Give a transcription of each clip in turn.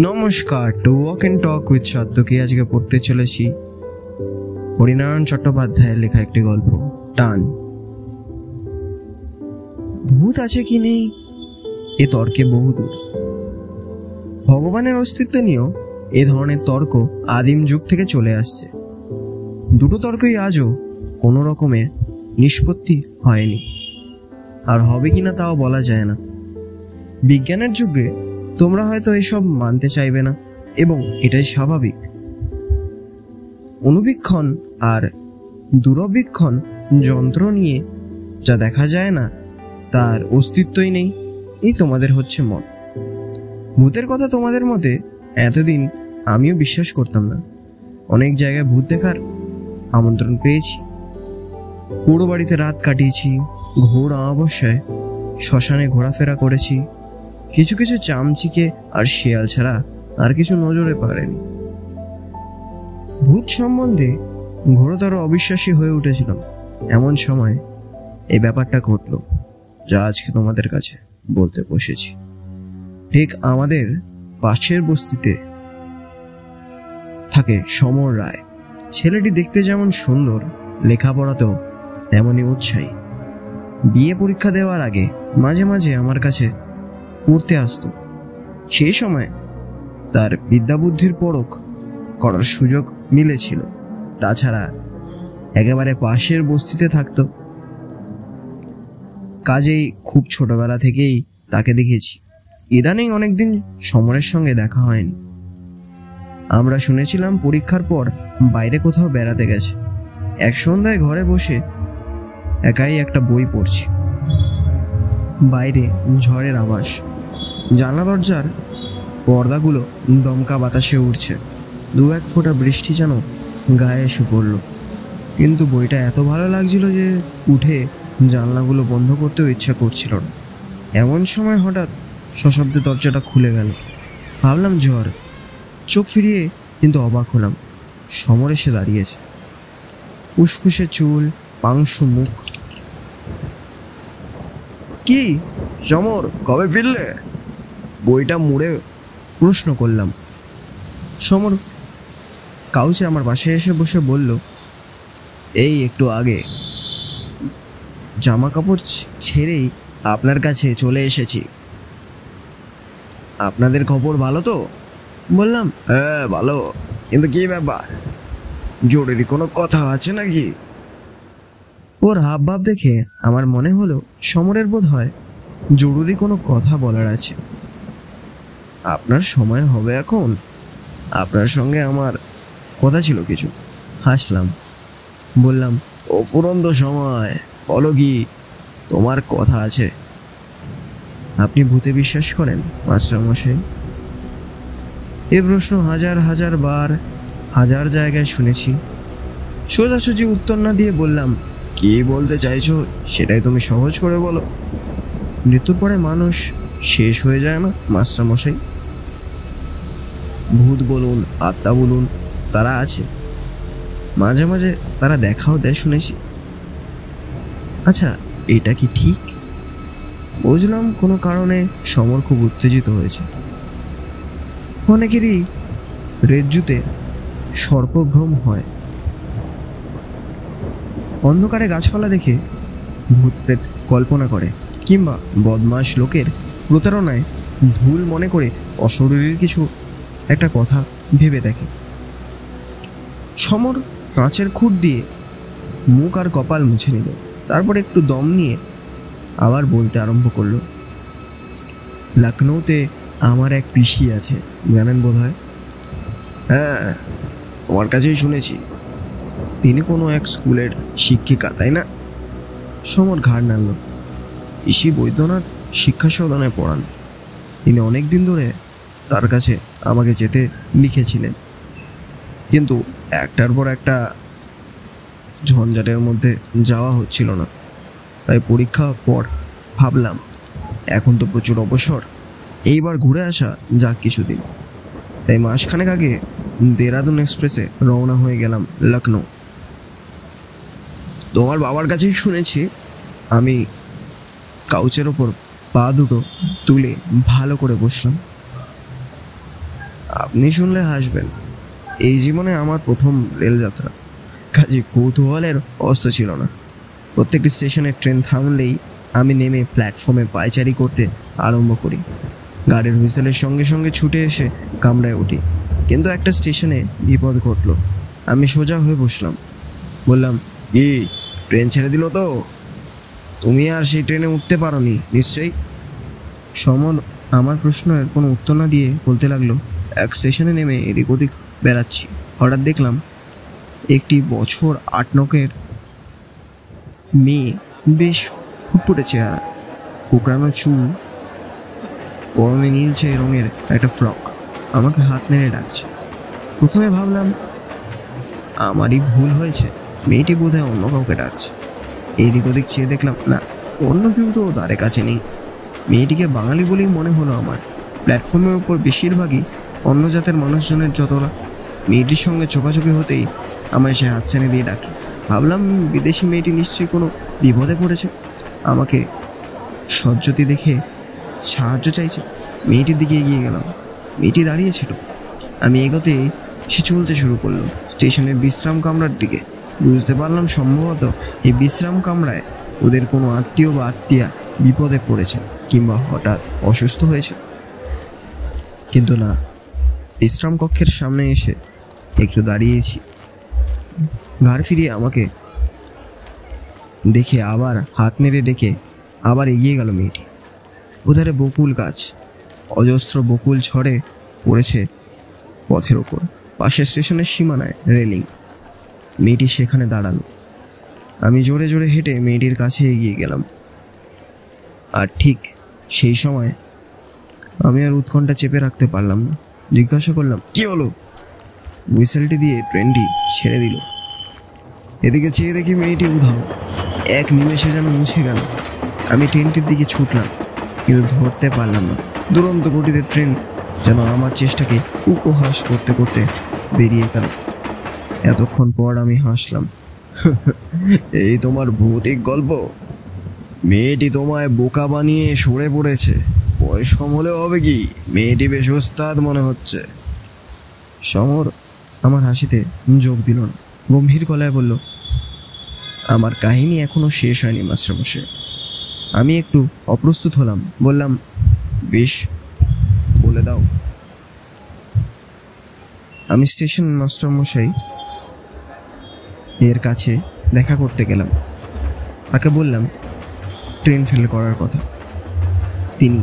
নমস্কার, to walk and talk with সাদ্যকে আজকে পড়তে চলেছি হরিনারায়ণ চট্টোপাধ্যায়ের লেখা একটি গল্প, টান। ভূত আছে কি নেই এ তর্কে বহুদূর। ভগবানের অস্তিত্ব নিয়েও এ ধরনের তর্ক আদিম যুগ থেকে চলে আসছে। দুটো তর্কই আজও কোনো রকমের নিষ্পত্তি হয়নি, আর হবে কিনা তাও বলা যায় না। বিজ্ঞানের যুগে তোমরা হয়তো এসব মানতে চাইবে না, এবং এটাই স্বাভাবিক। অনুবীক্ষণ আর দূরবীক্ষণ যন্ত্র নিয়ে যা দেখা যায় না তার অস্তিত্বই নেই, এই তোমাদের হচ্ছে মত। ভূতের কথা তোমাদের মতে এতদিন আমিও বিশ্বাস করতাম না। অনেক জায়গায় ভূত দেখার আমন্ত্রণ পেয়েছি, পুরো বাড়িতে রাত কাটিয়েছি, ঘোর অমাবস্যায় শ্মশানে ঘোরাফেরা করেছি। কিছু কিছু চামচিকে আর শিয়াল ছাড়া আর কিছু নজরে পড়েনি। ভূত সম্বন্ধে ঘোরতর অবিশ্বাসী হয়ে উঠেছিলাম। এমন সময় এই ব্যাপারটা ঘটল, যা আজকে তোমাদের কাছে বলতে বসেছি। ঠিক আমাদের পাশের বস্তিতে থাকে সমর রায়। ছেলেটি দেখতে যেমন সুন্দর, লেখাপড়াতেও তেমনই উৎসাহী। বিয়ে পরীক্ষা দেওয়ার আগে মাঝে মাঝে আমার কাছে পড়তে আসতো। সেই সময় তার বিদ্যাবুদ্ধির পরখ করার সুযোগ মিলেছিল। তাছাড়া একেবারে পাশের বস্তিতে থাকতো, কাজেই খুব ছোটবেলা থেকেই তাকে দেখেছি। ইদানিং অনেকদিন সমরের সঙ্গে দেখা হয়নি। আমরা শুনেছিলাম পরীক্ষার পর বাইরে কোথাও বেড়াতে গেছে। এক সন্ধ্যায় ঘরে বসে একাই একটা বই পড়ছি। বাইরে ঝড়ের আভাস, জানলা দরজার পর্দাগুলো দমকা বাতাসে উঠছে। দু এক ফোঁটা বৃষ্টি যেন গায়ে এসে পড়ল। কিন্তু বইটা এত ভালো লাগছিল যে উঠে জানলাগুলো বন্ধ করতেও ইচ্ছা করছিল না। এমন সময় হঠাৎ সশব্দে দরজাটা খুলে গেল। ভাবলাম ঝড়। চোখ ফিরিয়ে কিন্তু অবাক হলাম, সমর এসে দাঁড়িয়েছে। উসখুসে চুল, পাংশু মুখ। কি সমর, কবে ফিরলে? বইটা মুড়ে প্রশ্ন করলাম। সমর কাউচে আমার পাশে এসে বসে বলল, এই একটু আগে। জামা কাপড় ছেড়েই আপনার কাছে চলে এসেছি। আপনাদের খবর ভালো তো? বললাম, হ্যাঁ ভালো, কিন্তু কি ব্যাপার, জরুরি কোনো কথা আছে নাকি? ওর হাবভাব দেখে আমার মনে হলো সমরের বোধ হয় জরুরি কোনো কথা বলার আছে। আপনার সময় হবে এখন? আপনার সঙ্গে আমার কথা ছিল কিছু। হাসলাম, বললাম, অফুরন্ত সময়, বলো কি তোমার কথা আছে? আপনি ভূতে বিশ্বাস করেন মাস্টারমশাই? এ প্রশ্ন হাজার হাজার বার হাজার জায়গায় শুনেছি। সোজাসুজি উত্তর না দিয়ে বললাম, কি বলতে চাইছো সেটাই তুমি সহজ করে বলো। মৃত্যুর পরে মানুষ শেষ হয়ে যায় না মাস্টারমশাই? ভূত বলুন, আত্মা বলুন, তারা আছে। মাঝে মাঝে তারা দেখাও দেয় শুনেছি। আচ্ছা, এটা কি ঠিক? বুঝলাম কোনো কারণে সমর খুব উত্তেজিত হয়েছে। অনেকেরই রেজ্জুতে সর্পভ্রম হয়, অন্ধকারে গাছপালা দেখে ভূত প্রেত কল্পনা করে, কিংবা বদমাশ লোকের প্রতারণায় ভুল মনে করে অশরীরীর কিছু একটা কথা ভেবে দেখে। সমর কাঁচের খুঁট দিয়ে মুখ আর কপাল মুছে নিল, তারপর একটু দম নিয়ে আবার বলতে আরম্ভ করলো। লখনৌতে আমার এক পিসি আছে, জানেন বোধ হয়? হ্যাঁ, তোমার কাছেই শুনেছি। তিনি কোনো এক স্কুলের শিক্ষিকা, তাই না? সমর ঘাড় নাড়ল। পিসি বৈদ্যনাথ শিক্ষা সদনে পড়ান। তিনি অনেক দিন ধরে তার কাছে আমাকে যেতে লিখেছিলেন, কিন্তু একটার পর একটা ঝঞ্ঝাটের মধ্যে যাওয়া হচ্ছিল না। তাই পরীক্ষা পর ভাবলাম এখন তো প্রচুর অবসর, এইবার ঘুরে আসা যাক কিছুদিন। তাই মাসখানেক আগে দেরাদুন এক্সপ্রেসে রওনা হয়ে গেলাম লখনৌ। তোমার বাবার কাছেই শুনেছি। আমি কাউচের ওপর পা দুটো তুলে ভালো করে বসলাম। আপনি শুনলে হাসবেন। এই জীবনে আমার প্রথম রেলযাত্রা, কাজে কৌতূহলের অস্ত ছিল না। প্রত্যেকটি স্টেশনে ট্রেন থামলেই আমি নেমে প্ল্যাটফর্মে পায়চারি করতে আরম্ভ করি। গাড়ির হুইসেলের সঙ্গে সঙ্গে ছুটে এসে কামরায় উঠি। কিন্তু একটা স্টেশনে বিপদ ঘটল। আমি সোজা হয়ে বসলাম। বললাম, কি ট্রেন ছেড়ে দিল তো? তুমি আর সেই ট্রেনে উঠতে পারোনি নিশ্চয়ই। সমর আমার প্রশ্নের কোনো উত্তর না দিয়ে বলতে লাগলো, এক স্টেশনে নেমে এদিক ওদিক বেড়াচ্ছি, হঠাৎ দেখলাম একটি বছর 8-9 মেয়ে, বেশ ফুটফুটে চেহারা, কোকড়ানো চুল, পরনে নীলচে রঙের একটা ফ্রক, আমাকে হাত নেড়ে ডাকছে। প্রথমে ভাবলাম আমারই ভুল হয়েছে, মেয়েটি বোধহয় অন্য কাউকে ডাকছে। এইদিক ওদিক চেয়ে দেখলাম না, অন্য কেউ তো তার কাছে নেই। মেয়েটিকে বাঙালি বলেই মনে হলো আমার। প্ল্যাটফর্মের উপর বেশিরভাগই অন্য জাতের মানুষজনের যতটা। মেয়েটির সঙ্গে চোখাচোখি হতেই আমায় সে হাতছানি দিয়ে ডাকল। ভাবলাম বিদেশি মেয়েটি নিশ্চয়ই কোনো বিপদে পড়েছে, আমাকে সজ্জতি দেখে সাহায্য চাইছে। মেয়েটির দিকে এগিয়ে গেলাম। মেয়েটি দাঁড়িয়েছিল। আমি এগোতে সে চলতে শুরু করলো স্টেশনের বিশ্রাম কামরার দিকে। বুঝতে পারলাম সম্ভবত এই বিশ্রাম কামরায় ওদের কোনো আত্মীয় বা আত্মীয়া বিপদে পড়েছে কিংবা হঠাৎ অসুস্থ হয়েছে। কিন্তু না, বিশ্রাম কক্ষের সামনে এসে একটু দাঁড়িয়েছি। ঘাড় ফিরিয়ে আমাকে দেখে আবার হাত নেড়ে ডেকে আবার এগিয়ে গেল মেয়েটি। ওধারে বকুল গাছ, অজস্র বকুল ঝড়ে পড়েছে পথের ওপর। পাশের স্টেশনের সীমানায় রেলিং। মেয়েটি সেখানে দাঁড়ানো। আমি জোরে জোরে হেঁটে মেয়েটির কাছে এগিয়ে গেলাম। আর ঠিক সেই সময় আমি আর উৎকণ্ঠা চেপে রাখতে পারলাম না। জিজ্ঞাসা করলাম, কি হলো? হুইসেলটি দিয়ে ট্রেনটি ছেড়ে দিল। এদিকে চেয়ে দেখি মেয়েটি উধাও, এক নিমেষে যেন মুছে গেল। আমি ট্রেনটির দিকে ছুটলাম, কিন্তু ধরতে পারলাম না। দুরন্ত গতিতে ট্রেন যেন আমার চেষ্টাকে উপহাস করতে করতে বেরিয়ে গেল। এতক্ষণ পর আমি হাসলাম। এই তোমার ভৌতিক গল্প? মেয়েটি তোমায় বোকা বানিয়ে সরে পড়েছে। বয়স কম হলেও হবে কি, মেয়েটি বেশ ওস্তাদ মনে হচ্ছে। সমর আমার হাসিতে যোগ দিল না, গম্ভীর গলায় বলল, আমার কাহিনী এখনো শেষ হয়নি মাস্টারমশাই। আমি একটু অপ্রস্তুত হলাম। বললাম, বেশ, বলে দাও। আমি স্টেশন মাস্টারমশাই এর কাছে দেখা করতে গেলাম। তাকে বললাম ট্রেন ফেল করার কথা। তিনি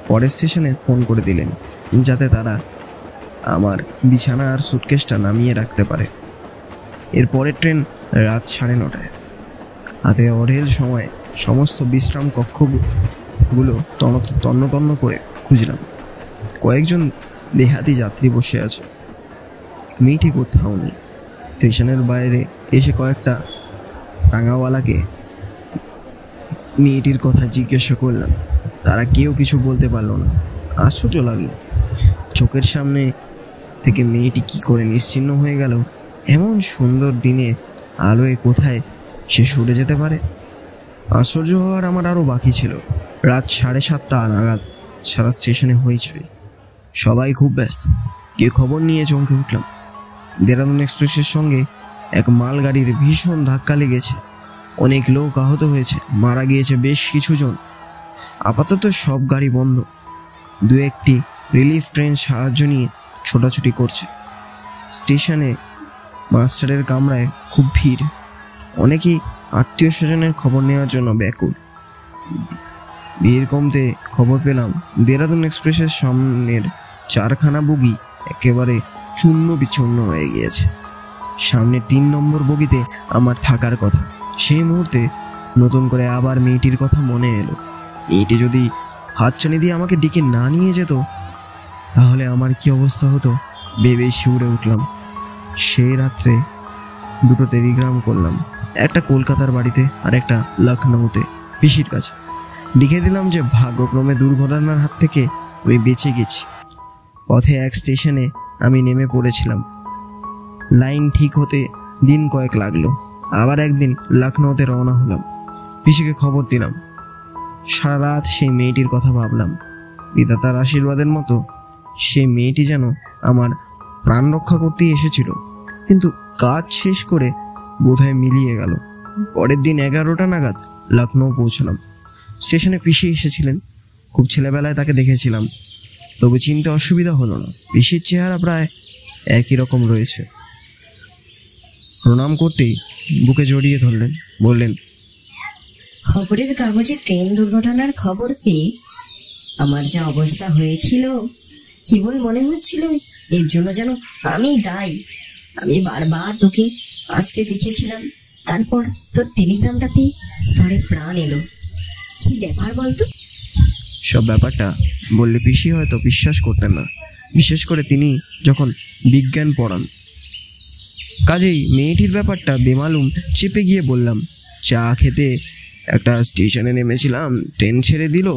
পরের স্টেশনে ফোন করে দিলেন যাতে তারা আমার বিছানা আর সুটকেসটা নামিয়ে রাখতে পারে। এর পরের ট্রেন রাত 9:30। হাতে অঢেল সময় সমস্ত বিশ্রাম কক্ষগুলো তন্ন তন্ন করে খুঁজলাম। কয়েকজন দেহাতি যাত্রী বসে আছে, মেয়েটি কোথাও নেই। স্টেশনের বাইরে এসে কয়েকটা টাঙাওয়ালাকে মেয়েটির কথা জিজ্ঞাসা করলাম। তারা কেউ কিছু বলতে পারলো না। আশ্চর্য লাগলো, চোখের সামনে থেকে মেয়েটি কি করে নিশ্চিহ্ন হয়ে গেল। এমন সুন্দর দিনে আলোয় কোথায় সে সরে যেতে পারে? আশ্চর্য হওয়ার আমার আরও বাকি ছিল। রাত 7:30 নাগাদ সারা স্টেশনে হইচই, সবাই খুব ব্যস্ত। কে খবর নিয়ে চমকে উঠলাম। দেরাদুন এক্সপ্রেসের সঙ্গে এক মালগাড়ির ভীষণ ধাক্কা লেগেছে। অনেক লোক আহত হয়েছে, মারা গিয়েছে বেশ কিছু জন। আপাতত সব গাড়ি বন্ধ। দু একটি রিলিফ ট্রেন সাহায্য নিয়ে ছোটাছুটি করছে। স্টেশনে মাস্টারের কামরায় খুব ভিড়। অনেকেই আত্মীয় স্বজনের খবর নেওয়ার জন্য ব্যাকুল। ভিড় কমতে খবর পেলাম দেরাদুন এক্সপ্রেসের সামনের 4খানা বগি একেবারে চূর্ণ বিচূর্ণ হয়ে গিয়েছে। সামনে 3 নম্বর বগিতে আমার থাকার কথা। সেই মুহূর্তে নতুন করে আবার মেয়েটির কথা মনে এলো। মেয়েটি যদি হাতছানি দিয়ে আমাকে ডেকে না নিয়ে যেত, তাহলে আমার কি অবস্থা হতো ভেবেই শিউরে উঠলাম। সেই রাত্রে 2টো টেলিগ্রাম করলাম, একটা কলকাতার বাড়িতে আর একটা লখনৌতে পিসির কাছে। লিখে দিলাম যে ভাগ্যক্রমে দুর্ঘটনার হাত থেকে আমি বেঁচে গেছি। পথে এক স্টেশনে আমি নেমে পড়েছিলাম। লাইন ঠিক হতে দিন কয়েক লাগলো। আবার একদিন লখনৌতে রওনা হলাম। পিসিকে খবর দিলাম। সারা রাত সেই মেয়েটির কথা ভাবলাম। বিধাতার আশীর্বাদের মতো সেই মেয়েটি যেন আমার প্রাণ রক্ষা করতেই এসেছিল, কিন্তু কাজ শেষ করে বোধহয় মিলিয়ে গেল। পরের দিন 11টা নাগাদ লখনৌ পৌঁছলাম। স্টেশনে পিসি এসেছিলেন। খুব ছেলেবেলায় তাকে দেখেছিলাম, তবে চিনতে অসুবিধা হলো না। পিসির চেহারা প্রায় একই রকম রয়েছে। প্রণাম করতেই বুকে জড়িয়ে ধরলেন, বললেন, খবরের কাগজে ট্রেন দুর্ঘটনার খবর পেয়ে আমার যা অবস্থা হয়েছিল, কেবল মনে হচ্ছিল এর জন্য যেন আমি দায়ী। আমি বারবার তোকে আসতে দেখেছিলাম, তারপর তোর টেলিগ্রামটা পেয়ে তোরে প্রাণ এলো। কি ব্যাপার বলতো? সব ব্যাপারটা বললে পিসি হয়তো বিশ্বাস করতেন না, বিশেষ করে তিনি যখন বিজ্ঞান পড়ান। কাজেই মেয়েটির ব্যাপারটা বেমালুম চেপে গিয়ে বললাম, চা খেতে একটা স্টেশনে নেমেছিলাম, ট্রেন ছেড়ে দিল,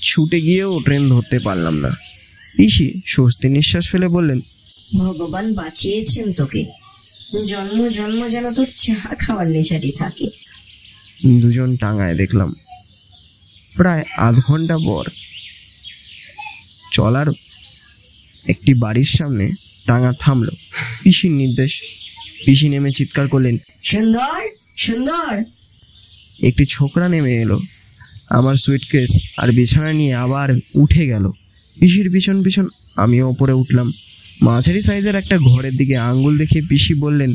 ছুটে গিয়েও ট্রেন ধরতে পারলাম না। পিসি স্বস্তির নিঃশ্বাস ফেলে বললেন, ভগবান বাঁচিয়েছেন তোকে, জন্ম জন্ম যেন তোর চা খাওয়ার নেশাটি থাকে। দুজন টাঙায় দেখলাম। প্রায় আধ ঘন্টা পর চলার একটি বাড়ির সামনে টাঙা থামলো। পিসির নির্দেশ। পিসি নেমে চিৎকার করলেন, সুন্দর সুন্দর। একটি ছোকরা নেমে এলো, আমার সুইটকেস আর বিছানা নিয়ে আবার উঠে গেল। পিসির পিছন পিছন আমিও ওপরে উঠলাম। মাঝারি সাইজের একটা ঘরের দিকে আঙ্গুল দেখিয়ে পিসি বললেন,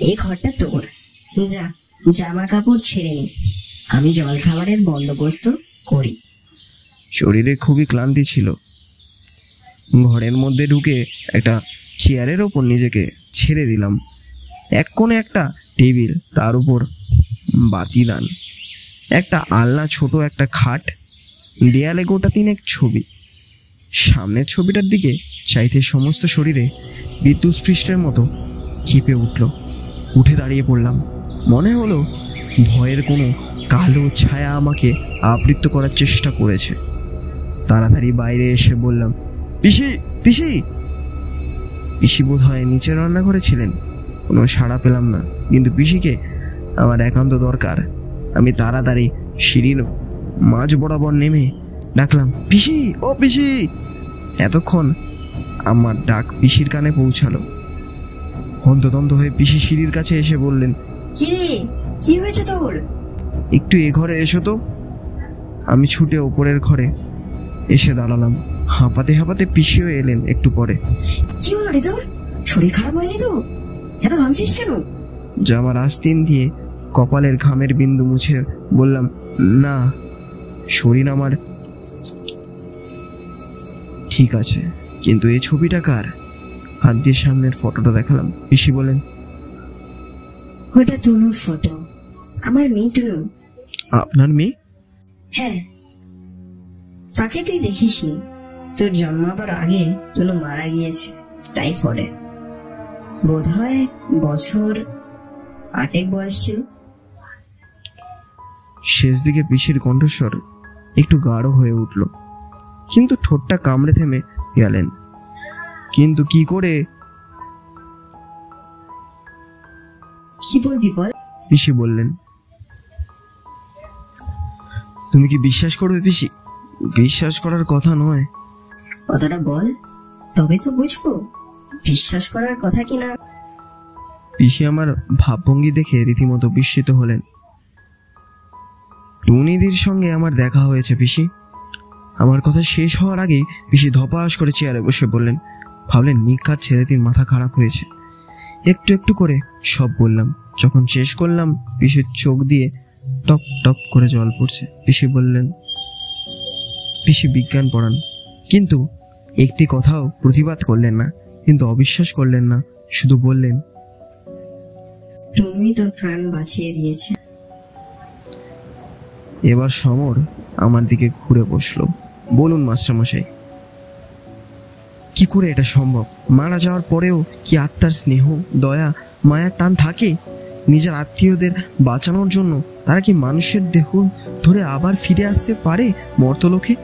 এই ঘরটা তোর, যা জামা কাপড় ছেড়ে নে, আমি জল খাবারের বন্দোবস্ত করি। শরীরে খুবই ক্লান্তি ছিল। ঘরের মধ্যে ঢুকে একটা চেয়ারের ওপর নিজেকে ছেড়ে দিলাম। এক কোণে একটা টেবিল, তার উপর বাতিদান, একটা আলনা, ছোট একটা খাট, দেয়ালে গোটা তিনেক ছবি। সামনের ছবিটার দিকে চাইতে সমস্ত শরীরে বিদ্যুৎস্পৃষ্টের মতো কেঁপে উঠল। উঠে দাঁড়িয়ে পড়লাম। মনে হলো ভয়ের কোনো কালো ছায়া আমাকে আবৃত করার চেষ্টা করেছে। তাড়াতাড়ি বাইরে এসে বললাম, পিসি পিসি। পিসি বোধ হয় নিচে রান্নাঘরে ছিলেন। কোনো সাড়া পেলাম না, কিন্তু পিসিকে আমার একান্ত দরকার। আমি তাড়াতাড়ি সিঁড়ির মাঝ বরাবর নেমে ডাকলাম, পিসি, ও পিসি। এতক্ষণ আমার ডাক পিসির কানে পৌঁছালো। হন্তদন্ত হয়ে পিসি সিঁড়ির কাছে এসে বললেন, কি রে, কি হয়েছে তোর? একটু এ ঘরে এসো তো। আমি ছুটে ওপরের ঘরে এসে দাঁড়ালাম। হাঁপাতে হাঁপাতে পিসিও এলেন একটু পরে। কি হলো রে তোর? শরীর খারাপ হয়নি তো? এত ঘামছিস কেন? জামার আস্তিন দিয়ে কপালের ঘামের বিন্দু মুছে বললাম, না, শরীর আমার ঠিক আছে, কিন্তু এই ছবিটা কার? হাত দিয়ে সামনের ফটোটা দেখালাম। পিসি বলেন, ওটা তনুর ফটো, আমার মেয়ে টুনু। আপনার মেয়ে? হ্যাঁ, তাকে তুই দেখিসনি। তোর জন্মাবার আগে টুনু মারা গিয়েছে টাইফয়েডে। বোধ হয় বছর 8 বয়স ছিল। শেষ দিকে পিসির কণ্ঠস্বর একটু গাঢ় হয়ে উঠল, কিন্তু ঠোঁটটা কামড়ে থেমে গেলেন। কিন্তু কি করে? কি বলবি বল? পিসি বললেন, তুমি কি বিশ্বাস করবে পিসি? বিশ্বাস করার কথা নয়। কথাটা বল, তবে তো বুঝবো বিশ্বাস করার কথা কিনা। পিসি আমার ভাবভঙ্গি দেখে রীতিমতো বিস্মিত হলেন। টুনিদির সঙ্গে আমার দেখা হয়েছে পিসি। আমার কথা শেষ হওয়ার আগেই পিসি ধপাস করে চেয়ারে বসে বললেন, ভাবলেন নিকার ছেলেটির মাথা খারাপ হয়েছে। একটু একটু করে সব বললাম। যখন শেষ করলাম, পিসির চোখ দিয়ে টপ টপ করে জল পড়ছে। পিসি বললেন, পিসি বিজ্ঞান পড়ান, কিন্তু একটি কথাও প্রতিবাদ করলেন না, কিন্তু অবিশ্বাস করলেন না, শুধু বললেন, তুমি তোর প্রাণ বাঁচিয়ে দিয়েছে। এবার সমর আমার দিকে ঘুরে বসলো। বলুন মাস্টারমশাই, কি করে এটা সম্ভব? মারা যাওয়ার পরেও কি আত্মার স্নেহ, দয়া, মায়ার টান থাকে? নিজের আত্মীয়দের বাঁচানোর জন্য তারা কি মানুষের দেহ ধরে আবার ফিরে আসতে পারে মর্তলোকে?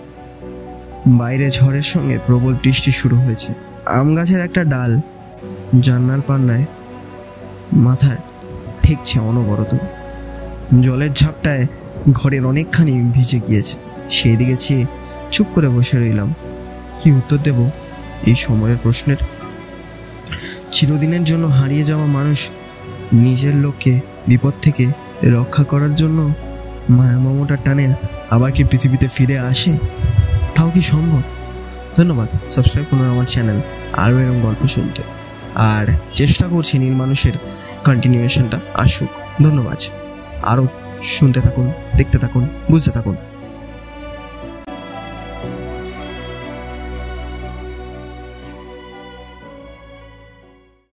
বাইরে ঝড়ের সঙ্গে প্রবল বৃষ্টি শুরু হয়েছে। আম গাছের একটা ডাল জান্নার পান্নায় মাথার ঠেকছে অনবরত। জলের ঝাপটায় ঘরের অনেকখানি ভিজে গিয়েছে। সেই দিকে চেয়ে চুপ করে বসে রইলাম। কি উত্তর দেব এই সময়ের প্রশ্নের? চিরদিনের জন্য হারিয়ে যাওয়া মানুষ নিজের লোককে বিপদ থেকে রক্ষা করার জন্য মায়া মমতার টানে আবার কি পৃথিবীতে ফিরে আসে? তাও কি সম্ভব? ধন্যবাদ, সাবস্ক্রাইব করুন আমার চ্যানেল আরও এরকম গল্প শুনতে। আর চেষ্টা করছি নীল মানুষের কন্টিনিউয়েশনটা আসুক। ধন্যবাদ। আরও শুনতে থাকুন, দেখতে থাকুন, বুঝতে থাকুন।